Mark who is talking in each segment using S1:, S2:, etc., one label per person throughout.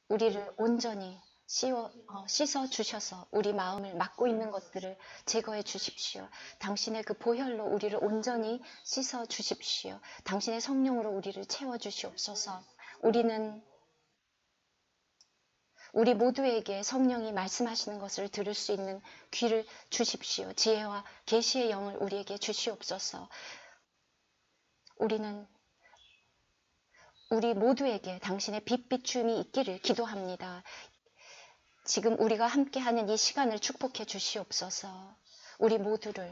S1: 우리를 온전히 씻어 주셔서 우리 마음을 막고 있는 것들을 제거해 주십시오. 당신의 그 보혈로 우리를 온전히 씻어 주십시오. 당신의 성령으로 우리를 채워 주시옵소서. 우리 모두에게 성령이 말씀하시는 것을 들을 수 있는 귀를 주십시오. 지혜와 계시의 영을 우리에게 주시옵소서. 우리 모두에게 당신의 빛 비춤이 있기를 기도합니다. 지금 우리가 함께하는 이 시간을 축복해 주시옵소서. 우리 모두를,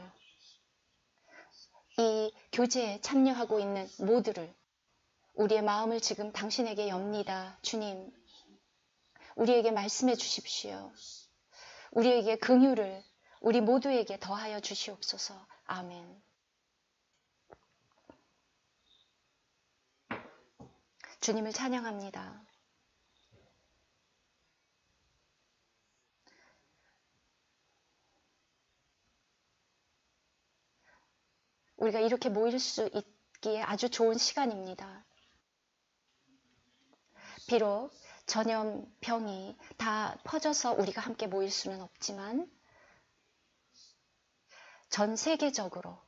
S1: 이 교제에 참여하고 있는 모두를, 우리의 마음을 지금 당신에게 엽니다. 주님, 우리에게 말씀해 주십시오. 우리에게 긍휼을 우리 모두에게 더하여 주시옵소서. 아멘. 주님을 찬양합니다. 우리가 이렇게 모일 수 있기에 아주 좋은 시간입니다. 비록 전염병이 다 퍼져서 우리가 함께 모일 수는 없지만 전 세계적으로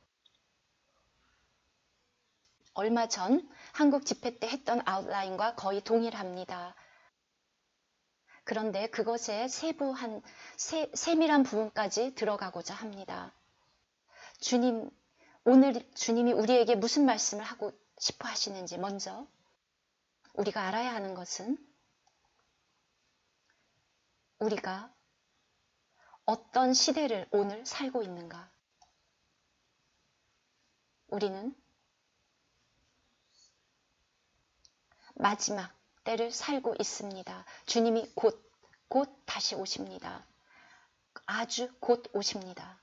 S1: 얼마 전 한국 집회 때 했던 아웃라인과 거의 동일합니다. 그런데 그것의 세밀한 부분까지 들어가고자 합니다. 오늘 주님이 우리에게 무슨 말씀을 하고 싶어 하시는지 먼저 우리가 알아야 하는 것은 우리가 어떤 시대를 오늘 살고 있는가? 우리는 마지막 때를 살고 있습니다. 주님이 곧 다시 오십니다. 아주 곧 오십니다.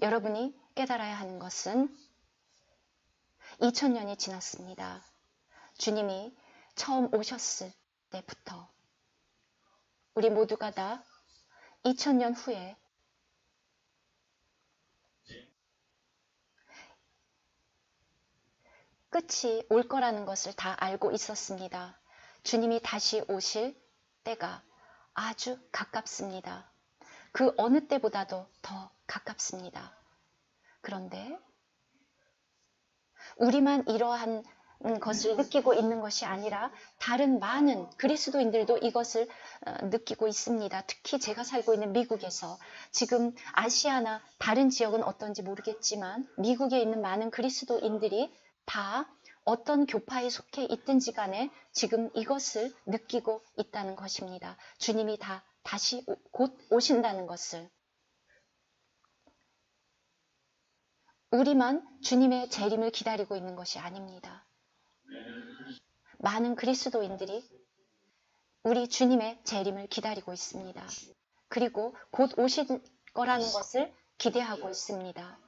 S1: 여러분이 깨달아야 하는 것은 2000년이 지났습니다. 주님이 처음 오셨을 때부터 우리 모두가 다 2000년 후에 끝이 올 거라는 것을 다 알고 있었습니다. 주님이 다시 오실 때가 아주 가깝습니다. 그 어느 때보다도 더 가깝습니다. 그런데 우리만 이러한 것을 느끼고 있는 것이 아니라 다른 많은 그리스도인들도 이것을 느끼고 있습니다. 특히 제가 살고 있는 미국에서 지금 아시아나 다른 지역은 어떤지 모르겠지만 미국에 있는 많은 그리스도인들이 다 어떤 교파에 속해 있든지 간에 지금 이것을 느끼고 있다는 것입니다. 주님이 다시 곧 오신다는 것을. 우리만 주님의 재림을 기다리고 있는 것이 아닙니다. 많은 그리스도인들이 우리 주님의 재림을 기다리고 있습니다. 그리고 곧 오실 거라는 것을 기대하고 있습니다.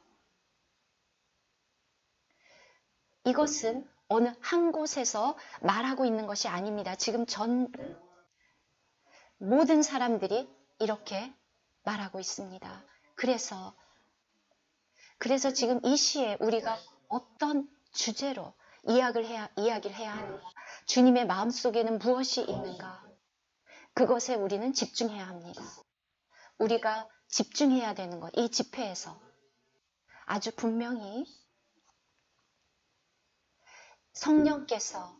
S1: 이것은 어느 한 곳에서 말하고 있는 것이 아닙니다. 지금 모든 사람들이 이렇게 말하고 있습니다. 그래서 지금 이 시에 우리가 어떤 주제로 이야기를 해야 하는가? 주님의 마음속에는 무엇이 있는가? 그것에 우리는 집중해야 합니다. 우리가 집중해야 되는 것, 이 집회에서 아주 분명히 성령께서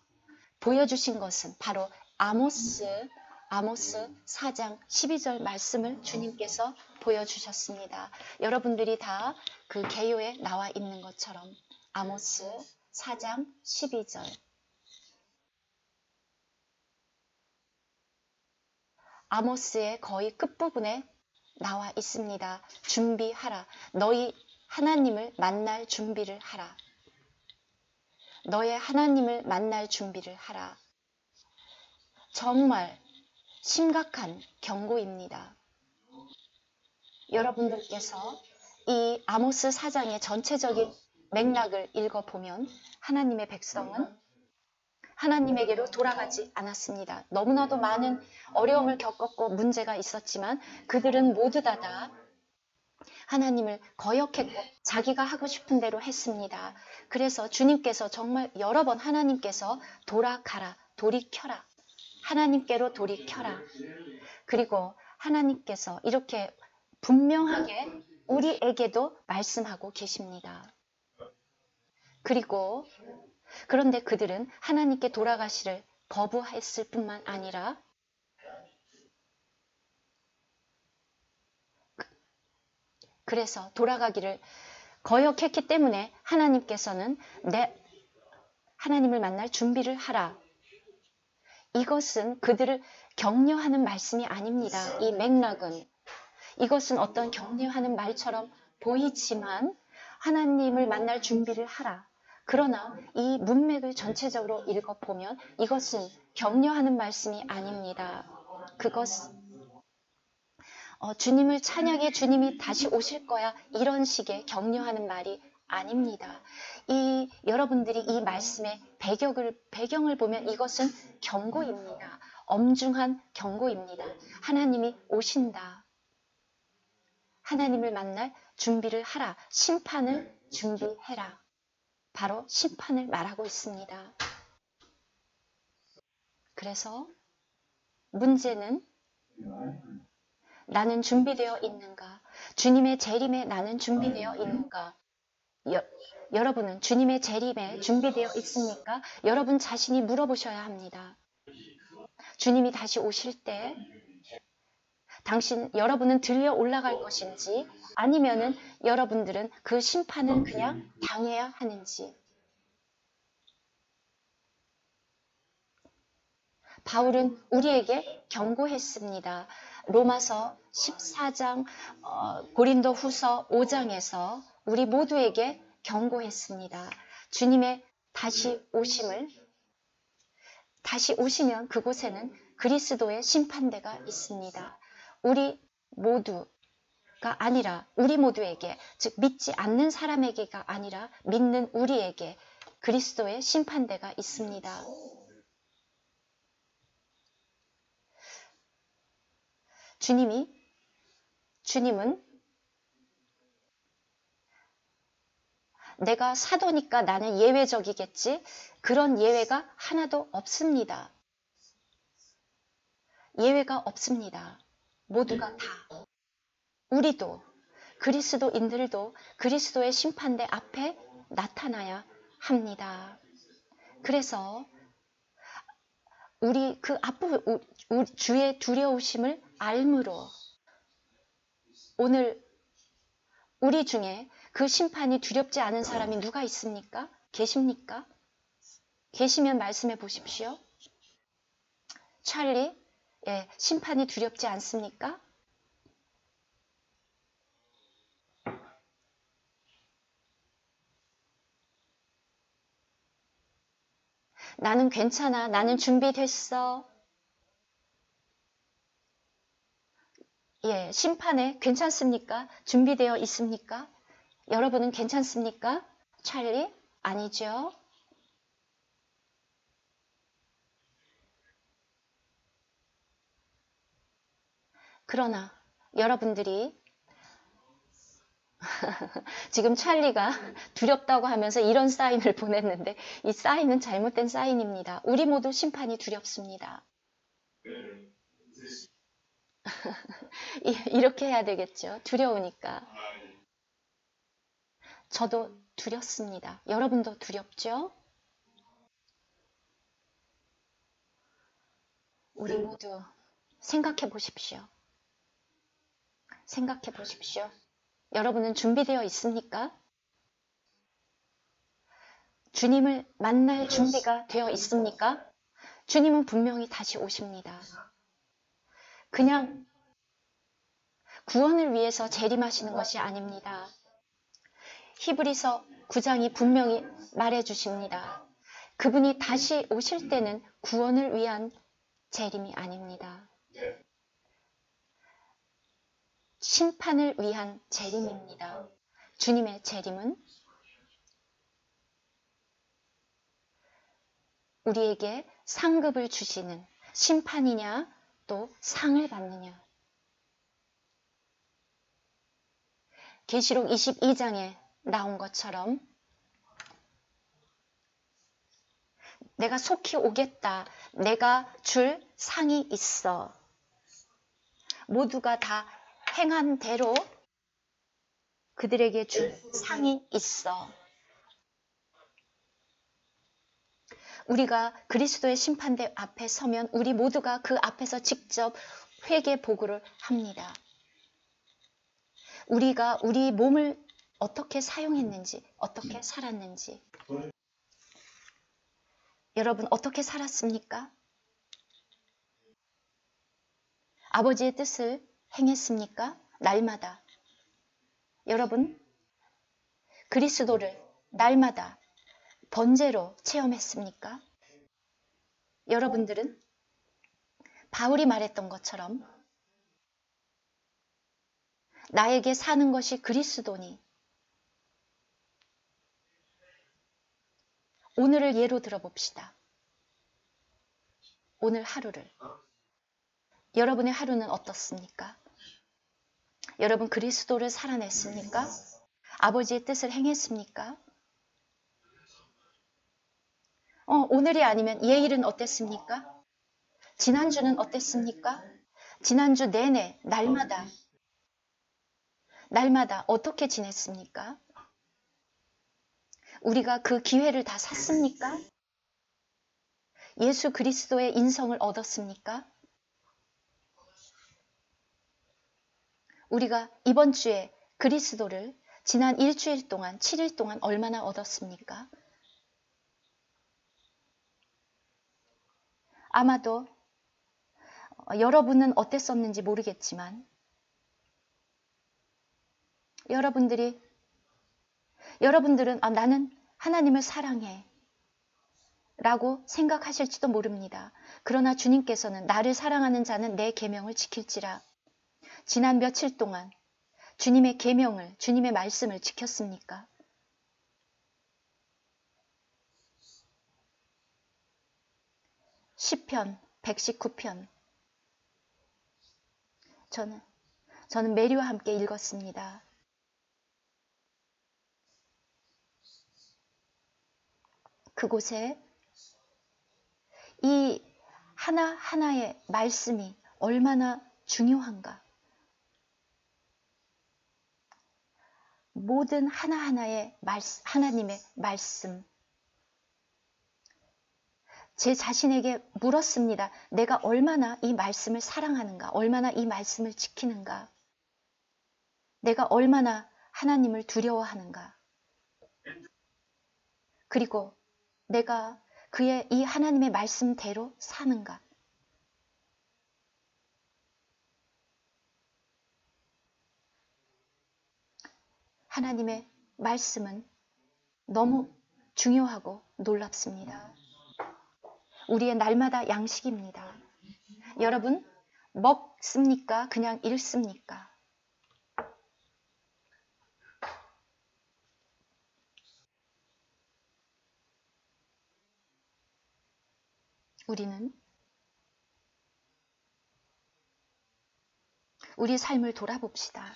S1: 보여주신 것은 바로 아모스 4장 12절 말씀을 주님께서 보여주셨습니다. 여러분들이 다 그 개요에 나와 있는 것처럼 아모스 4장 12절. 아모스의 거의 끝부분에 나와 있습니다. 준비하라. 너희 하나님을 만날 준비를 하라. 너의 하나님을 만날 준비를 하라. 정말 심각한 경고입니다. 여러분들께서 이 아모스 4장의 전체적인 맥락을 읽어보면 하나님의 백성은 하나님에게로 돌아가지 않았습니다. 너무나도 많은 어려움을 겪었고 문제가 있었지만 그들은 모두 다 하나님을 거역했고 자기가 하고 싶은 대로 했습니다. 그래서 주님께서 정말 여러 번 하나님께서 돌아가라, 돌이켜라 하나님께로 돌이켜라. 그리고 하나님께서 이렇게 분명하게 우리에게도 말씀하고 계십니다. 그리고 그런데 그들은 하나님께 돌아가시를 거부했을 뿐만 아니라 그래서 돌아가기를 거역했기 때문에 하나님께서는 하나님을 만날 준비를 하라. 이것은 그들을 격려하는 말씀이 아닙니다. 이 맥락은. 이것은 어떤 격려하는 말처럼 보이지만 하나님을 만날 준비를 하라. 그러나 이 문맥을 전체적으로 읽어보면 이것은 격려하는 말씀이 아닙니다. 그것은 주님을 찬양해 주님이 다시 오실 거야 이런 식의 격려하는 말이 아닙니다. 여러분들이 이 말씀의 배경을 보면 이것은 경고입니다. 엄중한 경고입니다. 하나님이 오신다. 하나님을 만날 준비를 하라. 심판을 준비해라. 바로 심판을 말하고 있습니다. 그래서 문제는 나는 준비되어 있는가? 주님의 재림에 나는 준비되어 있는가? 여러분은 주님의 재림에 준비되어 있습니까? 여러분 자신이 물어보셔야 합니다. 주님이 다시 오실 때 여러분은 들려 올라갈 것인지 아니면은 여러분들은 그 심판은 그냥 당해야 하는지. 바울은 우리에게 경고했습니다. 로마서 14장, 고린도 후서 5장에서 우리 모두에게 경고했습니다. 주님의 다시 오시면 그곳에는 그리스도의 심판대가 있습니다. 우리 모두가 아니라 우리 모두에게, 즉 믿지 않는 사람에게가 아니라 믿는 우리에게 그리스도의 심판대가 있습니다. 주님은 내가 사도니까 나는 예외적이겠지? 그런 예외가 하나도 없습니다. 예외가 없습니다. 모두가 다. 우리도, 그리스도인들도 그리스도의 심판대 앞에 나타나야 합니다. 그래서 우리 주의 두려우심을 알므로 오늘 우리 중에 그 심판이 두렵지 않은 사람이 누가 있습니까? 계십니까? 계시면 말씀해 보십시오. 찰리, 심판이 두렵지 않습니까? 나는 괜찮아. 나는 준비됐어. 심판에 괜찮습니까? 준비되어 있습니까? 여러분은 괜찮습니까? 찰리? 아니죠. 그러나 여러분들이 지금 찰리가 두렵다고 하면서 이런 사인을 보냈는데 이 사인은 잘못된 사인입니다. 우리 모두 심판이 두렵습니다. 이렇게 해야 되겠죠. 두려우니까. 저도 두렵습니다. 여러분도 두렵죠? 우리 모두 생각해 보십시오. 생각해 보십시오. 여러분은 준비되어 있습니까? 주님을 만날 준비가 되어 있습니까? 주님은 분명히 다시 오십니다. 그냥 구원을 위해서 재림하시는 것이 아닙니다. 히브리서 9장이 분명히 말해 주십니다. 그분이 다시 오실 때는 구원을 위한 재림이 아닙니다. 심판을 위한 재림입니다. 주님의 재림은 우리에게 상급을 주시는 심판이냐 또 상을 받느냐. 계시록 22장에 나온 것처럼 내가 속히 오겠다. 내가 줄 상이 있어. 모두가 다 행한 대로 그들에게 줄 상이 있어. 우리가 그리스도의 심판대 앞에 서면 우리 모두가 그 앞에서 직접 회개 보고를 합니다. 우리가 우리 몸을 어떻게 사용했는지, 어떻게 살았는지. 여러분 어떻게 살았습니까? 아버지의 뜻을 행했습니까? 날마다. 여러분 그리스도를 날마다 번제로 체험했습니까? 여러분들은 바울이 말했던 것처럼 나에게 사는 것이 그리스도니. 오늘을 예로 들어봅시다. 오늘 하루를. 여러분의 하루는 어떻습니까? 여러분 그리스도를 살아냈습니까? 아버지의 뜻을 행했습니까? 오늘이 아니면 내일은 어땠습니까? 지난주는 어땠습니까? 지난주 내내 날마다 어떻게 지냈습니까? 우리가 그 기회를 다 샀습니까? 예수 그리스도의 인성을 얻었습니까? 우리가 이번 주에 그리스도를 지난 일주일 동안, 7일 동안 얼마나 얻었습니까? 아마도 여러분은 어땠었는지 모르겠지만 여러분들은 나는 하나님을 사랑해 라고 생각하실지도 모릅니다. 그러나 주님께서는 나를 사랑하는 자는 내 계명을 지킬지라. 지난 며칠 동안 주님의 계명을, 주님의 말씀을 지켰습니까? 시편 119편 저는 메리와 함께 읽었습니다. 그곳에 이 하나하나의 말씀이 얼마나 중요한가. 모든 하나하나의 하나님의 말씀. 제 자신에게 물었습니다. 내가 얼마나 이 말씀을 사랑하는가, 얼마나 이 말씀을 지키는가, 내가 얼마나 하나님을 두려워하는가, 그리고 내가 그의 이 하나님의 말씀대로 사는가. 하나님의 말씀은 너무 중요하고 놀랍습니다. 우리의 날마다 양식입니다. 여러분, 먹습니까? 그냥 읽습니까? 우리는 우리의 삶을 돌아봅시다.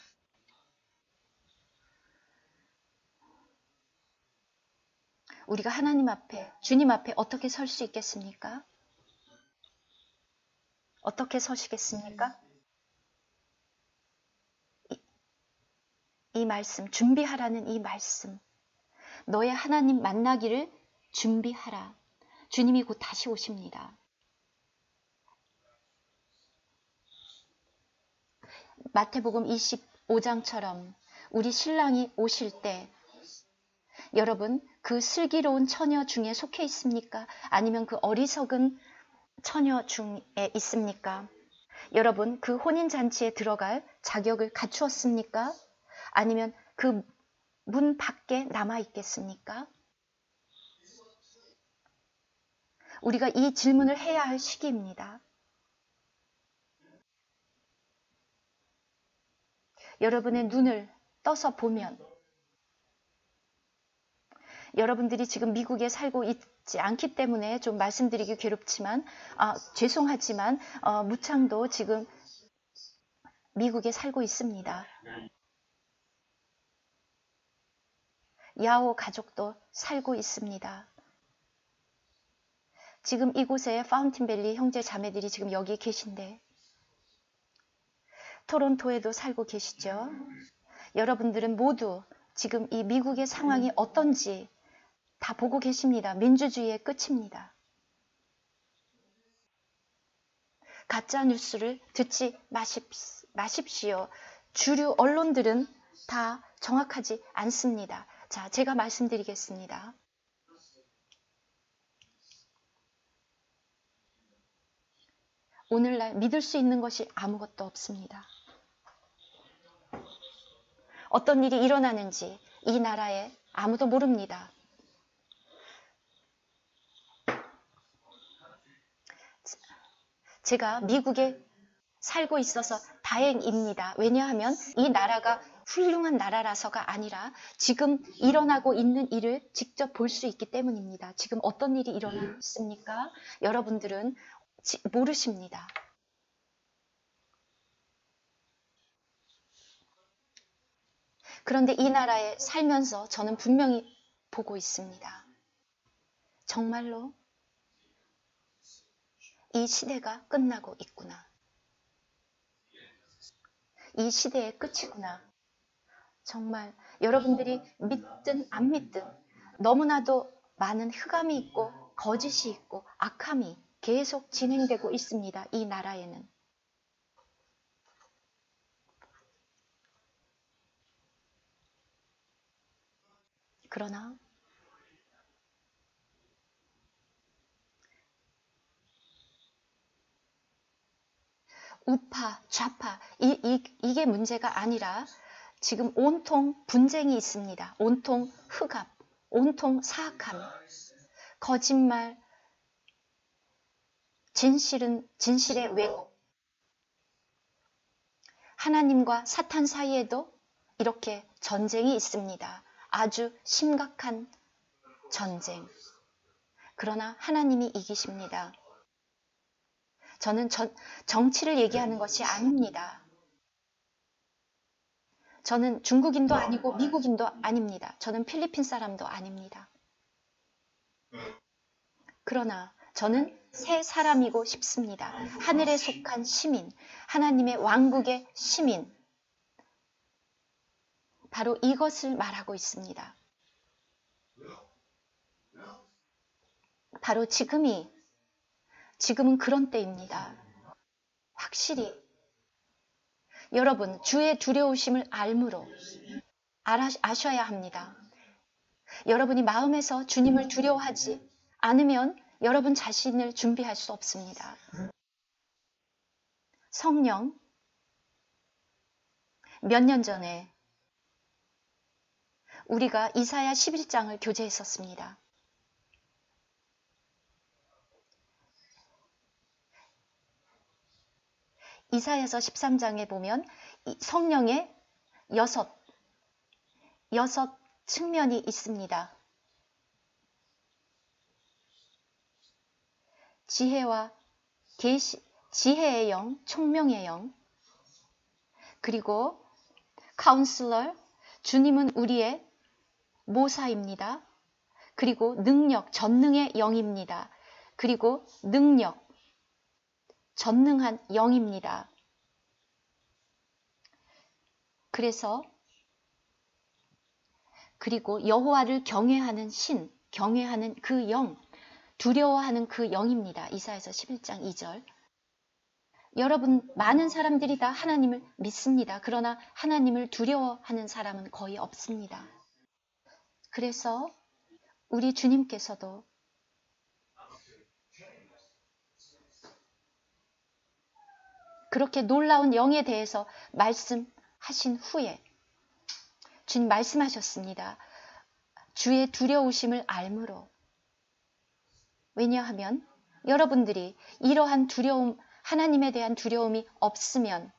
S1: 우리가 하나님 앞에, 주님 앞에 어떻게 설 수 있겠습니까? 어떻게 서시겠습니까? 이 말씀, 준비하라는 이 말씀. 너의 하나님 만나기를 준비하라. 주님이 곧 다시 오십니다. 마태복음 25장처럼 우리 신랑이 오실 때 여러분 그 슬기로운 처녀 중에 속해 있습니까? 아니면 그 어리석은 처녀 중에 있습니까? 여러분 그 혼인잔치에 들어갈 자격을 갖추었습니까? 아니면 그 문 밖에 남아 있겠습니까? 우리가 이 질문을 해야 할 시기입니다. 여러분의 눈을 떠서 보면 여러분들이 지금 미국에 살고 있지 않기 때문에 좀 말씀드리기 괴롭지만 죄송하지만 무창도 지금 미국에 살고 있습니다. 야오 가족도 살고 있습니다. 지금 이곳에 파운틴밸리 형제 자매들이 지금 여기 계신데 토론토에도 살고 계시죠. 여러분들은 모두 지금 이 미국의 상황이 어떤지 다 보고 계십니다. 민주주의의 끝입니다. 가짜 뉴스를 듣지 마십시오. 주류 언론들은 다 정확하지 않습니다. 자, 제가 말씀드리겠습니다. 오늘날 믿을 수 있는 것이 아무것도 없습니다. 어떤 일이 일어나는지 이 나라에 아무도 모릅니다. 제가 미국에 살고 있어서 다행입니다. 왜냐하면 이 나라가 훌륭한 나라라서가 아니라 지금 일어나고 있는 일을 직접 볼 수 있기 때문입니다. 지금 어떤 일이 일어나고 있습니까? 여러분들은 모르십니다. 그런데 이 나라에 살면서 저는 분명히 보고 있습니다. 정말로 이 시대가 끝나고 있구나. 이 시대의 끝이구나. 정말 여러분들이 믿든 안 믿든 너무나도 많은 흑암이 있고 거짓이 있고 악함이 계속 진행되고 있습니다. 이 나라에는. 그러나 우파, 좌파 이게 문제가 아니라 지금 온통 분쟁이 있습니다. 온통 흑암, 온통 사악함, 거짓말, 진실의 왜곡. 하나님과 사탄 사이에도 이렇게 전쟁이 있습니다. 아주 심각한 전쟁. 그러나 하나님이 이기십니다. 저는 정치를 얘기하는 것이 아닙니다. 저는 중국인도 아니고 미국인도 아닙니다. 저는 필리핀 사람도 아닙니다. 그러나 저는 새 사람이고 싶습니다. 하늘에 속한 시민, 하나님의 왕국의 시민. 바로 이것을 말하고 있습니다. 바로 지금은 그런 때입니다. 확실히 여러분 주의 두려우심을 아셔야 합니다. 여러분이 마음에서 주님을 두려워하지 않으면 여러분 자신을 준비할 수 없습니다. 성령 몇 년 전에 우리가 이사야 11장을 교제했었습니다. 이사야서 13장에 보면 성령의 여섯 측면이 있습니다. 지혜와 지혜의 영, 총명의 영, 그리고 카운슬러, 주님은 우리의 모사입니다. 그리고 능력, 전능의 영입니다. 그리고 능력, 전능한 영입니다. 그리고 여호와를 경외하는 경외하는 그 영, 두려워하는 그 영입니다. 이사야서 11장 2절. 여러분, 많은 사람들이 다 하나님을 믿습니다. 그러나 하나님을 두려워하는 사람은 거의 없습니다. 그래서 우리 주님께서도 그렇게 놀라운 영에 대해서 말씀하신 후에 주님 말씀하셨습니다. 주의 두려우심을 알므로. 왜냐하면 여러분들이 이러한 두려움, 하나님에 대한 두려움이 없으면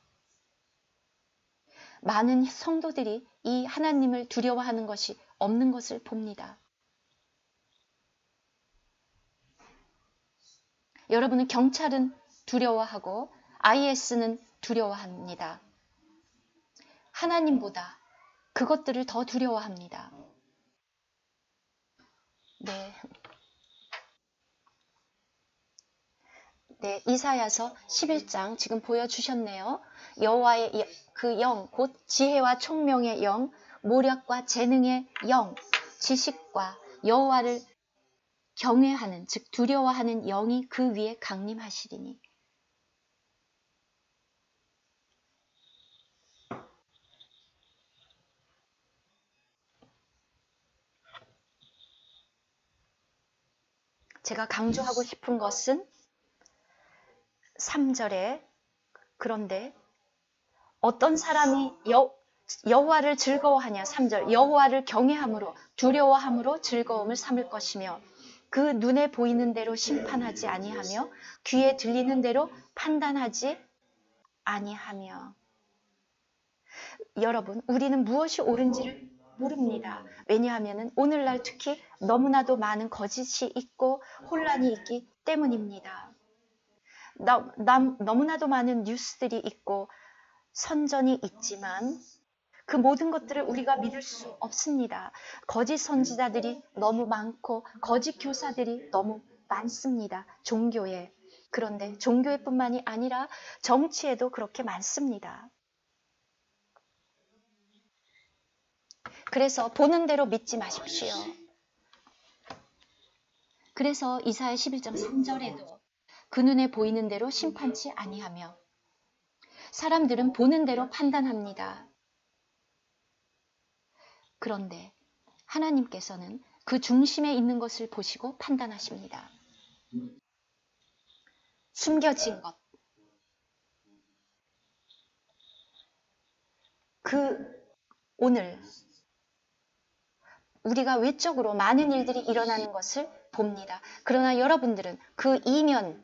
S1: 많은 성도들이 이 하나님을 두려워하는 것이 없는 것을 봅니다. 여러분은 경찰은 두려워하고 IS는 두려워합니다. 하나님보다 그것들을 더 두려워합니다. 네. 네, 이사야서 11장 지금 보여주셨네요. 여호와의 그 영, 곧 지혜와 총명의 영, 모략과 재능의 영, 지식과 여호와를 경외하는, 즉 두려워하는 영이 그 위에 강림하시리니. 제가 강조하고 싶은 것은 3절에 그런데 어떤 사람이 여호와를 즐거워하냐. 3절 여호와를 경외함으로 두려워함으로 즐거움을 삼을 것이며 그 눈에 보이는 대로 심판하지 아니하며 귀에 들리는 대로 판단하지 아니하며. 여러분, 우리는 무엇이 옳은지를 모릅니다. 왜냐하면 오늘날 특히 너무나도 많은 거짓이 있고 혼란이 있기 때문입니다. 너무나도 많은 뉴스들이 있고 선전이 있지만 그 모든 것들을 우리가 믿을 수 없습니다. 거짓 선지자들이 너무 많고 거짓 교사들이 너무 많습니다. 종교에. 그런데 종교에뿐만이 아니라 정치에도 그렇게 많습니다. 그래서 보는 대로 믿지 마십시오. 그래서 이사야 11장 3절에도 그 눈에 보이는 대로 심판치 아니하며. 사람들은 보는 대로 판단합니다. 그런데 하나님께서는 그 중심에 있는 것을 보시고 판단하십니다. 숨겨진 것. 오늘 우리가 외적으로 많은 일들이 일어나는 것을 봅니다. 그러나 여러분들은 그 이면을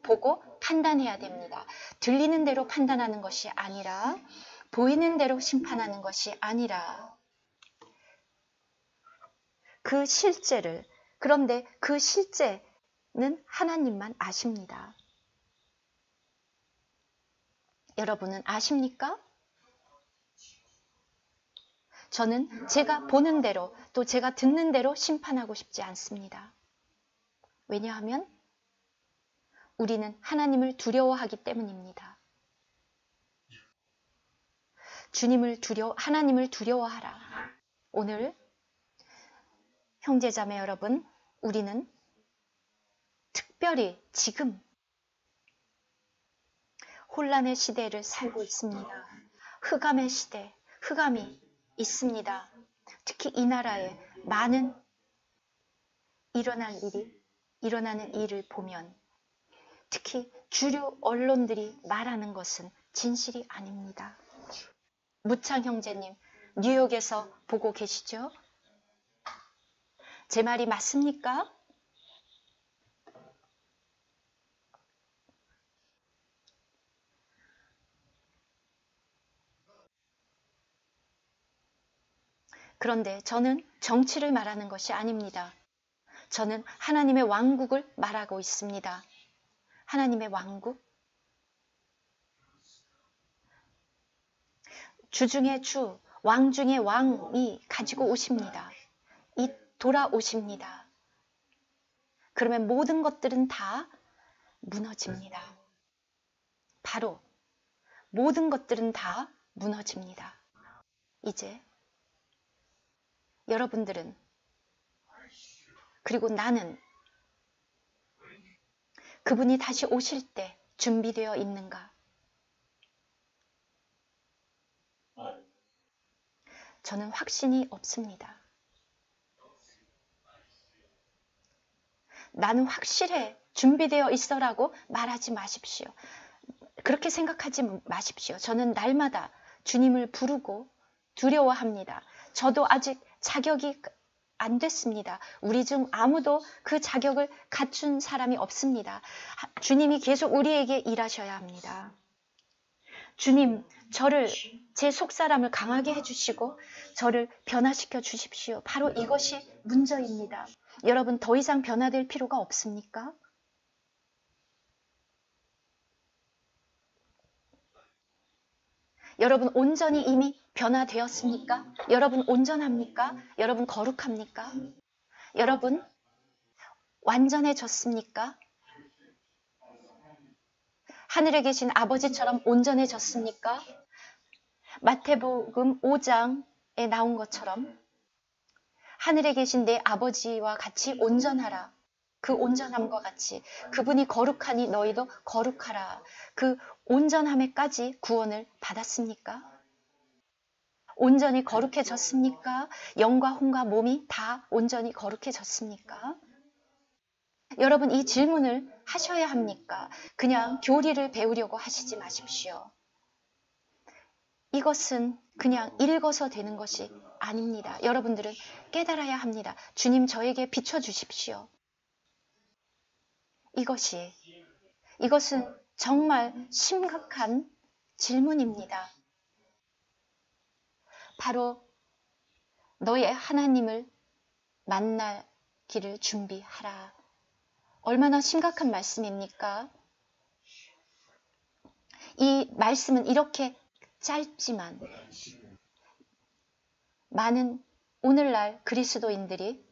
S1: 보고 판단해야 됩니다. 들리는 대로 판단하는 것이 아니라 보이는 대로 심판하는 것이 아니라 그 실제를. 그런데 그 실제는 하나님만 아십니다. 여러분은 아십니까? 저는 제가 보는 대로 또 제가 듣는 대로 심판하고 싶지 않습니다. 왜냐하면 우리는 하나님을 두려워하기 때문입니다. 하나님을 두려워하라. 오늘 형제자매 여러분, 우리는 특별히 지금 혼란의 시대를 살고 있습니다. 흑암의 시대, 흑암이 있습니다. 특히 이 나라에 많은 일어나는 일을 보면 특히 주류 언론들이 말하는 것은 진실이 아닙니다. 무창 형제님, 뉴욕에서 보고 계시죠? 제 말이 맞습니까? 그런데 저는 정치를 말하는 것이 아닙니다. 저는 하나님의 왕국을 말하고 있습니다. 하나님의 왕국. 주 중에 주, 왕 중에 왕이 가지고 오십니다. 돌아오십니다. 그러면 모든 것들은 다 무너집니다. 바로 모든 것들은 다 무너집니다. 이제 여러분들은 그리고 나는 그분이 다시 오실 때 준비되어 있는가? 저는 확신이 없습니다. 나는 확실해, 준비되어 있어라고 말하지 마십시오. 그렇게 생각하지 마십시오. 저는 날마다 주님을 부르고 두려워합니다. 저도 아직 자격이 안 됐습니다. 우리 중 아무도 그 자격을 갖춘 사람이 없습니다. 주님이 계속 우리에게 일하셔야 합니다. 주님, 제 속사람을 강하게 해주시고 저를 변화시켜 주십시오. 바로 이것이 문제입니다. 여러분, 더 이상 변화될 필요가 없습니까? 여러분, 온전히 이미 변화되었습니까? 여러분, 온전합니까? 여러분, 거룩합니까? 여러분, 완전해졌습니까? 하늘에 계신 아버지처럼 온전해졌습니까? 마태복음 5장에 나온 것처럼 하늘에 계신 내 아버지와 같이 온전하라. 그 온전함과 같이 그분이 거룩하니 너희도 거룩하라. 그 온전함에까지 구원을 받았습니까? 온전히 거룩해졌습니까? 영과 혼과 몸이 다 온전히 거룩해졌습니까? 여러분, 이 질문을 하셔야 합니까? 그냥 교리를 배우려고 하시지 마십시오. 이것은 그냥 읽어서 되는 것이 아닙니다. 여러분들은 깨달아야 합니다. 주님, 저에게 비춰주십시오. 이것은 정말 심각한 질문입니다. 바로 너의 하나님을 만나기를 준비하라. 얼마나 심각한 말씀입니까? 이 말씀은 이렇게 짧지만 많은 오늘날 그리스도인들이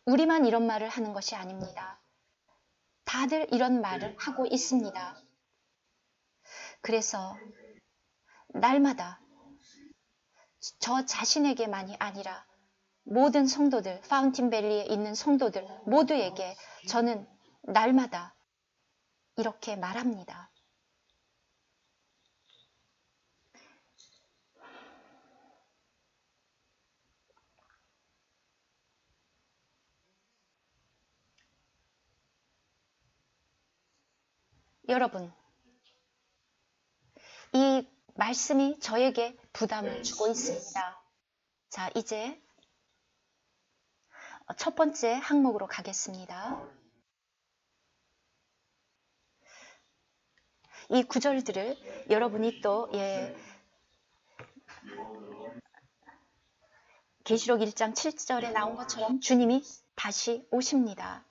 S1: 우리만 이런 말을 하는 것이 아닙니다. 다들 이런 말을 하고 있습니다. 그래서 날마다 저 자신에게만이 아니라 모든 성도들, 파운틴밸리에 있는 성도들 모두에게 저는 날마다 이렇게 말합니다. 여러분, 이 말씀이 저에게 부담을 주고 있습니다. 자, 이제 첫 번째 항목으로 가겠습니다. 이 구절들을 여러분이 또 계시록 1장 7절에 나온 것처럼 주님이 다시 오십니다.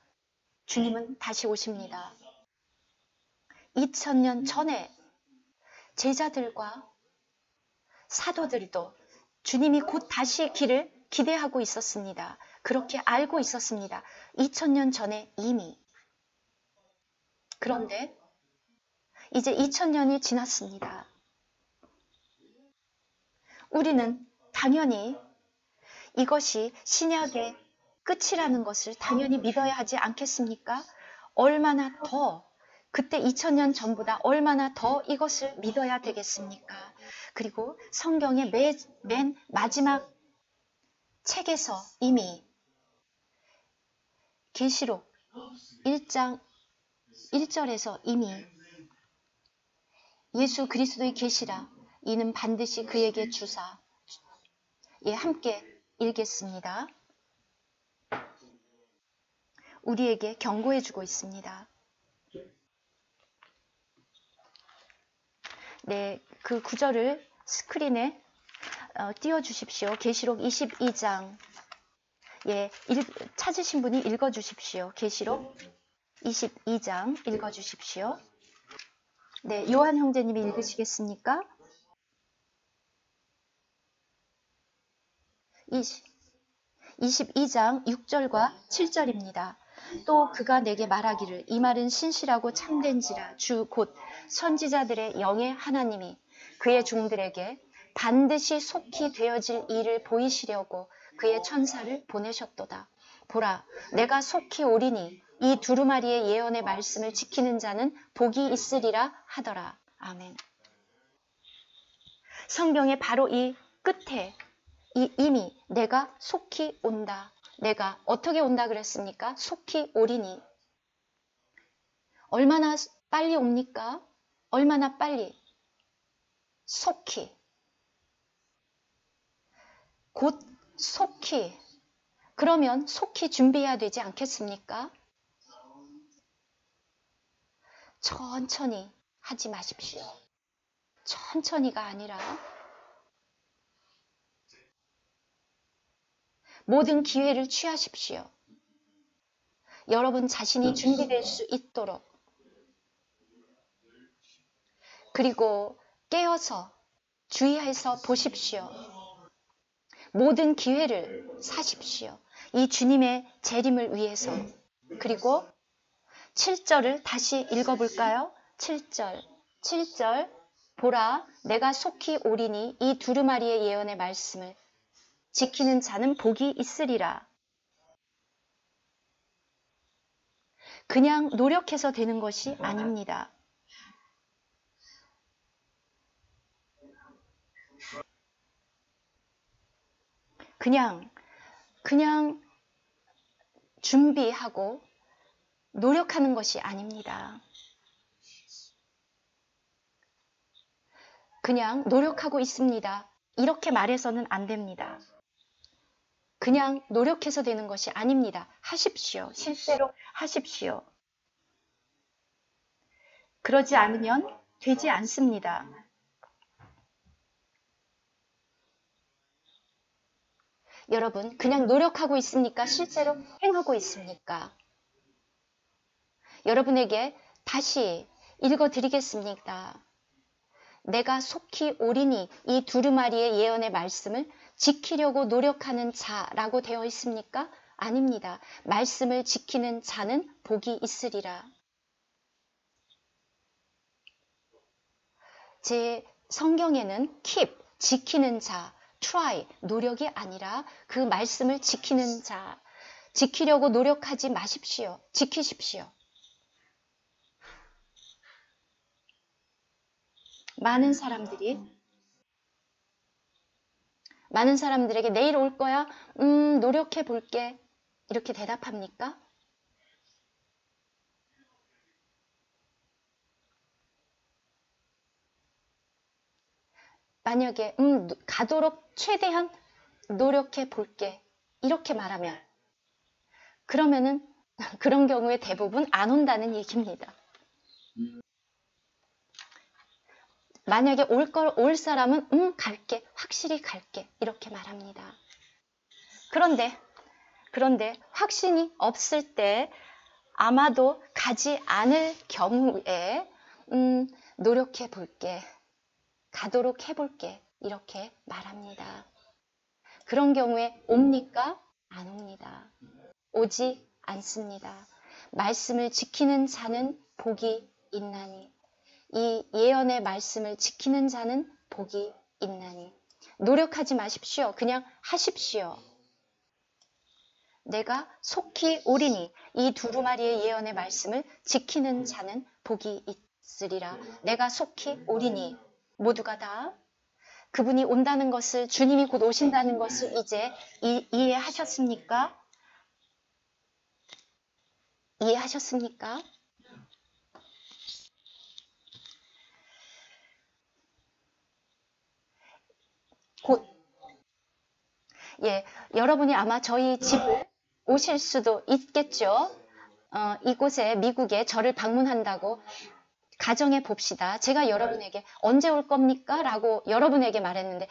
S1: 주님은 다시 오십니다. 2000년 전에 제자들과 사도들도 주님이 곧 다시 길을 기대하고 있었습니다. 그렇게 알고 있었습니다. 2000년 전에 이미. 그런데 이제 2000년이 지났습니다. 우리는 당연히 이것이 신약의 끝이라는 것을 당연히 믿어야 하지 않겠습니까? 얼마나 더 그때 2000년 전보다 얼마나 더 이것을 믿어야 되겠습니까? 그리고 성경의 맨 마지막 책에서 이미 계시록 1장 1절에서 이미 예수 그리스도의 계시라 이는 반드시 그에게 주사 함께 읽겠습니다. 우리에게 경고해 주고 있습니다. 네, 그 구절을 스크린에 띄워주십시오. 계시록 22장. 찾으신 분이 읽어주십시오. 계시록 22장 읽어주십시오. 네, 요한 형제님이 읽으시겠습니까? 22장 6절과 7절입니다. 또 그가 내게 말하기를 이 말은 신실하고 참된지라 주 곧 선지자들의 영의 하나님이 그의 종들에게 반드시 속히 되어질 일을 보이시려고 그의 천사를 보내셨도다. 보라, 내가 속히 오리니 이 두루마리의 예언의 말씀을 지키는 자는 복이 있으리라 하더라. 아멘. 성경의 바로 이 끝에 이미 내가 속히 온다. 내가 어떻게 온다 그랬습니까? 속히 오리니. 얼마나 빨리 옵니까? 얼마나 빨리? 속히. 곧 속히. 그러면 속히 준비해야 되지 않겠습니까? 천천히 하지 마십시오. 천천히가 아니라 모든 기회를 취하십시오. 여러분 자신이 준비될 수 있도록. 그리고 깨어서 주의해서 보십시오. 모든 기회를 사십시오. 이 주님의 재림을 위해서. 그리고 7절을 다시 읽어볼까요? 7절 보라 내가 속히 오리니 이 두루마리의 예언의 말씀을 지키는 자는 복이 있으리라. 그냥 노력해서 되는 것이 아닙니다. 그냥 준비하고 노력하는 것이 아닙니다. 그냥 노력하고 있습니다. 이렇게 말해서는 안 됩니다. 그냥 노력해서 되는 것이 아닙니다. 하십시오. 실제로 하십시오. 그러지 않으면 되지 않습니다. 여러분, 그냥 노력하고 있습니까? 실제로 행하고 있습니까? 여러분에게 다시 읽어드리겠습니다. 내가 속히 오리니 이 두루마리의 예언의 말씀을 지키려고 노력하는 자라고 되어 있습니까? 아닙니다. 말씀을 지키는 자는 복이 있으리라. 제 성경에는 keep, 지키는 자, try, 노력이 아니라 그 말씀을 지키는 자, 지키려고 노력하지 마십시오. 지키십시오. 많은 사람들에게 내일 올 거야? 노력해 볼게. 이렇게 대답합니까? 만약에 가도록 최대한 노력해 볼게. 이렇게 말하면 그러면은 그런 경우에 대부분 안 온다는 얘기입니다. 만약에 올 사람은 갈게, 확실히 갈게 이렇게 말합니다. 그런데 확신이 없을 때 아마도 가지 않을 경우에 노력해 볼게, 가도록 해볼게 이렇게 말합니다. 그런 경우에 옵니까? 안 옵니다. 오지 않습니다. 말씀을 지키는 자는 복이 있나니, 이 예언의 말씀을 지키는 자는 복이 있나니. 노력하지 마십시오. 그냥 하십시오. 내가 속히 오리니 이 두루마리의 예언의 말씀을 지키는 자는 복이 있으리라. 내가 속히 오리니. 모두가 다 그분이 온다는 것을, 주님이 곧 오신다는 것을 이제 이해하셨습니까? 이해하셨습니까? 곧, 여러분이 아마 저희 집을 오실 수도 있겠죠. 이곳에, 미국에 저를 방문한다고 가정해 봅시다. 제가 여러분에게 언제 올 겁니까? 라고 여러분에게 말했는데,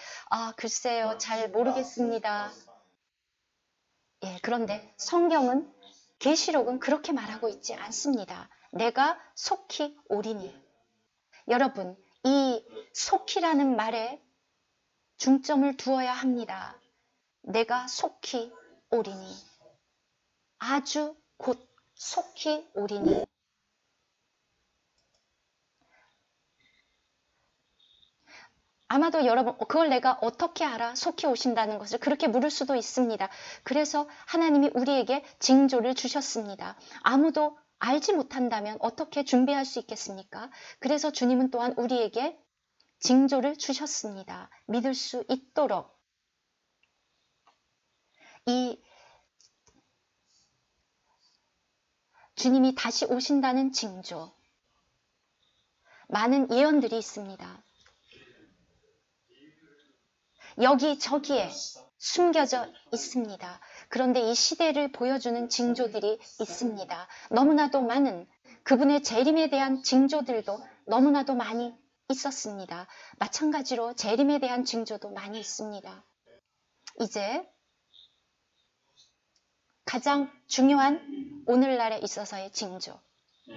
S1: 글쎄요, 잘 모르겠습니다. 그런데 성경은, 계시록은 그렇게 말하고 있지 않습니다. 내가 속히 오리니. 여러분, 이 속히라는 말에 중점을 두어야 합니다. 내가 속히 오리니. 아주 곧 속히 오리니. 아마도 여러분, 그걸 내가 어떻게 알아? 속히 오신다는 것을 그렇게 물을 수도 있습니다. 그래서 하나님이 우리에게 징조를 주셨습니다. 아무도 알지 못한다면 어떻게 준비할 수 있겠습니까? 그래서 주님은 또한 우리에게 징조를 주셨습니다. 믿을 수 있도록. 이 주님이 다시 오신다는 징조. 많은 예언들이 있습니다. 여기저기에 숨겨져 있습니다. 그런데 이 시대를 보여주는 징조들이 있습니다. 너무나도 많은, 그분의 재림에 대한 징조들도 너무나도 많이 있었습니다. 마찬가지로 재림에 대한 징조도 많이 있습니다. 이제 가장 중요한 오늘날에 있어서의 징조.